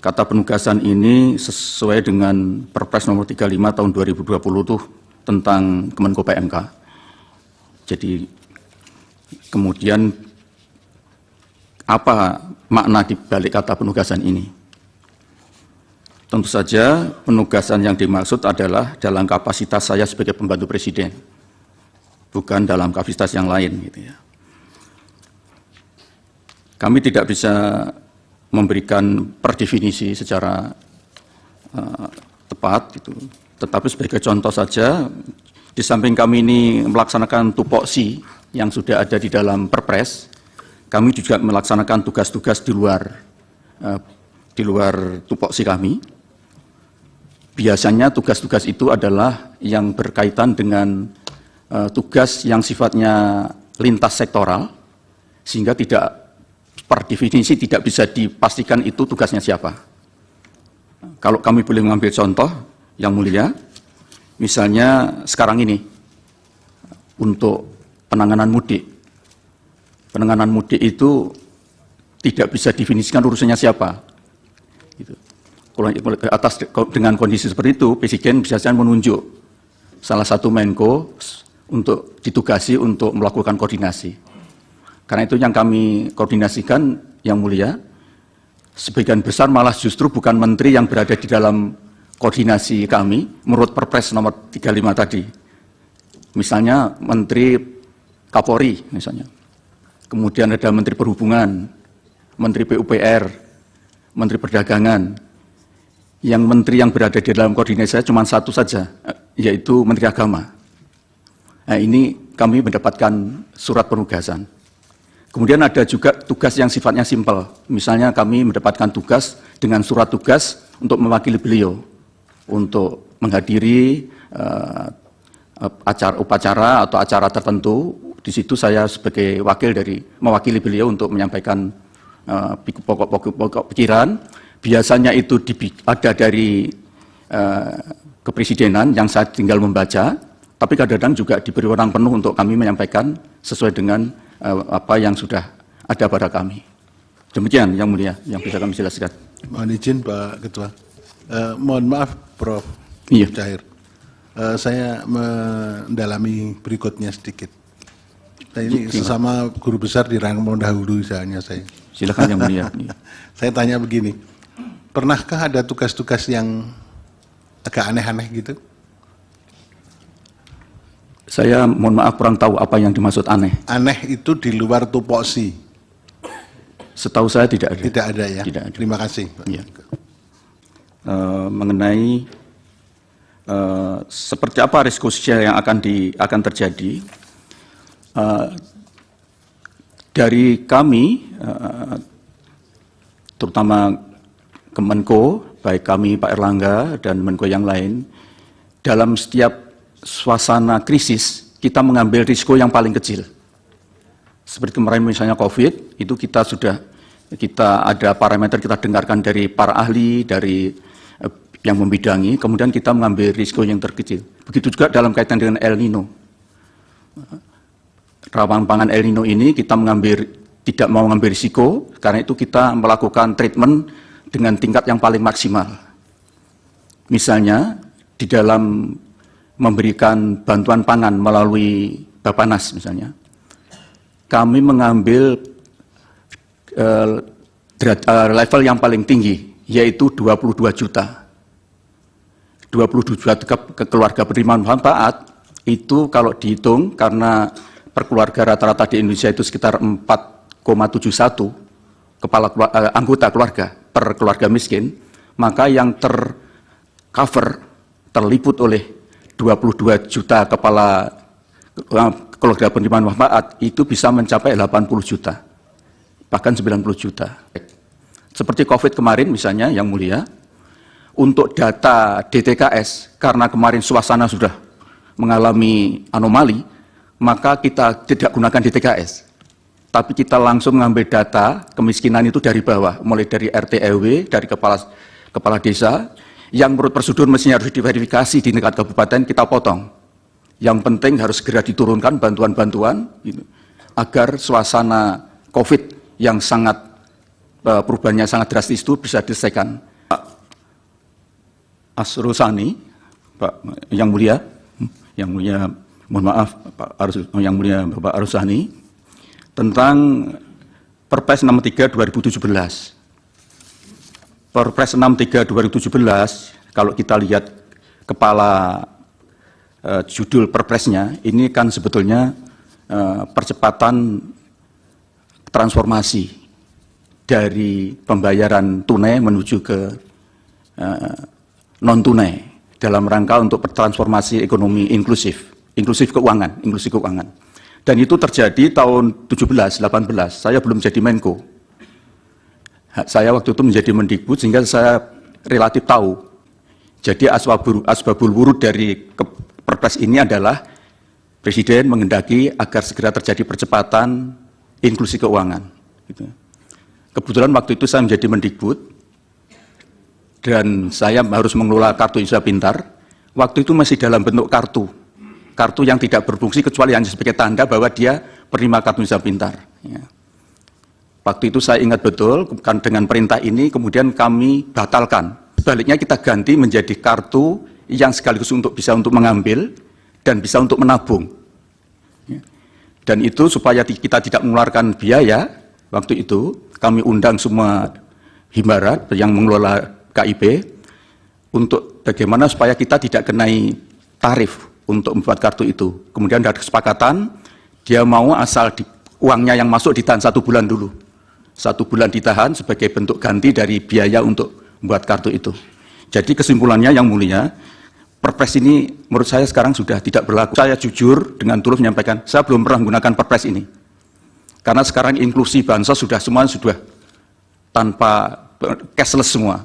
kata penugasan ini sesuai dengan Perpres nomor 35 tahun 2020 tuh tentang Kemenko PMK. Jadi kemudian apa makna di balik kata penugasan ini? Tentu saja penugasan yang dimaksud adalah dalam kapasitas saya sebagai pembantu presiden, bukan dalam kapasitas yang lain gitu ya. Kami tidak bisa memberikan perdefinisi secara tepat, gitu. Tetapi sebagai contoh saja, di samping kami ini melaksanakan tupoksi yang sudah ada di dalam Perpres, kami juga melaksanakan tugas-tugas di luar tupoksi kami. Biasanya tugas-tugas itu adalah yang berkaitan dengan tugas yang sifatnya lintas sektoral, sehingga tidak per definisi tidak bisa dipastikan itu tugasnya siapa. Kalau kami boleh mengambil contoh yang mulia, misalnya sekarang ini untuk penanganan mudik. Penanganan mudik itu tidak bisa definisikan urusannya siapa. Gitu. Dengan kondisi seperti itu, Presiden bisa menunjuk salah satu Menko untuk ditugasi untuk melakukan koordinasi. Karena itu yang kami koordinasikan, yang mulia, sebagian besar malah justru bukan menteri yang berada di dalam koordinasi kami, menurut Perpres nomor 35 tadi. Misalnya Menteri Kapolri, misalnya. Kemudian ada Menteri Perhubungan, Menteri PUPR, Menteri Perdagangan. Yang menteri yang berada di dalam koordinasi saya cuma satu saja, yaitu Menteri Agama. Nah, ini kami mendapatkan surat penugasan. Kemudian ada juga tugas yang sifatnya simpel. Misalnya kami mendapatkan tugas dengan surat tugas untuk mewakili beliau, untuk menghadiri upacara atau acara tertentu. Di situ saya sebagai wakil dari mewakili beliau untuk menyampaikan pokok-pokok pikiran. Biasanya itu ada dari kepresidenan yang saya tinggal membaca, tapi kadang-kadang juga diberi wewenang penuh untuk kami menyampaikan sesuai dengan apa yang sudah ada pada kami. Demikian yang mulia yang bisa kami jelaskan. Mohon izin Pak Ketua. Mohon maaf Prof. Iya. Cair. Saya mendalami berikutnya sedikit. Nah, ini sesama guru besar di rangka pendahulu misalnya saya. Silakan yang mulia. Saya tanya begini, pernahkah ada tugas-tugas yang agak aneh-aneh gitu? Saya mohon maaf kurang tahu apa yang dimaksud aneh. Aneh itu di luar tupoksi. Setahu saya tidak ada. Tidak ada ya. Tidak ada. Terima kasih. Ya. Mengenai seperti apa risiko sosial yang akan terjadi, dari kami, terutama Kemenko, baik kami Pak Erlangga dan Menko yang lain, dalam setiap suasana krisis, kita mengambil risiko yang paling kecil. Seperti kemarin misalnya COVID, itu kita ada parameter kita dengarkan dari para ahli, dari yang membidangi, kemudian kita mengambil risiko yang terkecil. Begitu juga dalam kaitan dengan El Nino. Rawan pangan El Nino ini kita tidak mau mengambil risiko, karena itu kita melakukan treatment dengan tingkat yang paling maksimal. Misalnya, di dalam memberikan bantuan pangan melalui Bappenas misalnya, kami mengambil level yang paling tinggi, yaitu 22 juta. 22 juta ke keluarga penerima manfaat, itu kalau dihitung, karena per keluarga rata-rata di Indonesia itu sekitar 4,71 anggota keluarga per keluarga miskin, maka yang tercover, terliput oleh 22 juta kepala keluarga penerima manfaat itu bisa mencapai 80 juta, bahkan 90 juta. Seperti COVID kemarin misalnya, yang mulia, untuk data DTKS, karena kemarin suasana sudah mengalami anomali, maka kita tidak gunakan DTKS, tapi kita langsung mengambil data kemiskinan itu dari bawah, mulai dari RT RW, dari kepala desa, yang menurut prosedur mestinya harus diverifikasi di tingkat kabupaten, kita potong. Yang penting harus segera diturunkan bantuan-bantuan agar suasana COVID yang perubahannya sangat drastis itu bisa diselesaikan. Asrosani, Pak Yang Mulia, mohon maaf Yang Mulia Bapak Arusani, tentang Perpres 63 2017. Perpres 63 2017, kalau kita lihat kepala judul perpresnya, ini kan sebetulnya percepatan transformasi dari pembayaran tunai menuju ke non tunai dalam rangka untuk transformasi ekonomi inklusif keuangan. Dan itu terjadi tahun 17, 18, saya belum jadi Menko. Saya waktu itu menjadi Mendikbud sehingga saya relatif tahu. Jadi asbabul wurud dari perpres ini adalah Presiden menghendaki agar segera terjadi percepatan inklusi keuangan. Gitu. Kebetulan waktu itu saya menjadi Mendikbud dan saya harus mengelola kartu Indonesia Pintar. Waktu itu masih dalam bentuk kartu yang tidak berfungsi kecuali hanya sebagai tanda bahwa dia penerima kartu Indonesia Pintar. Ya. Waktu itu saya ingat betul, dengan perintah ini kemudian kami batalkan. Sebaliknya kita ganti menjadi kartu yang sekaligus bisa untuk mengambil dan bisa untuk menabung. Ya. Dan itu supaya kita tidak mengeluarkan biaya, waktu itu kami undang semua Himbarat yang mengelola KIP untuk bagaimana supaya kita tidak kenai tarif untuk membuat kartu itu. Kemudian ada kesepakatan, dia mau asal uangnya yang masuk ditahan 1 bulan dulu. 1 bulan ditahan sebagai bentuk ganti dari biaya untuk membuat kartu itu. Jadi kesimpulannya Yang Mulia, perpres ini menurut saya sekarang sudah tidak berlaku. Saya jujur dengan tulus menyampaikan, saya belum pernah menggunakan perpres ini. Karena sekarang inklusi bansos semuanya sudah tanpa cashless semua.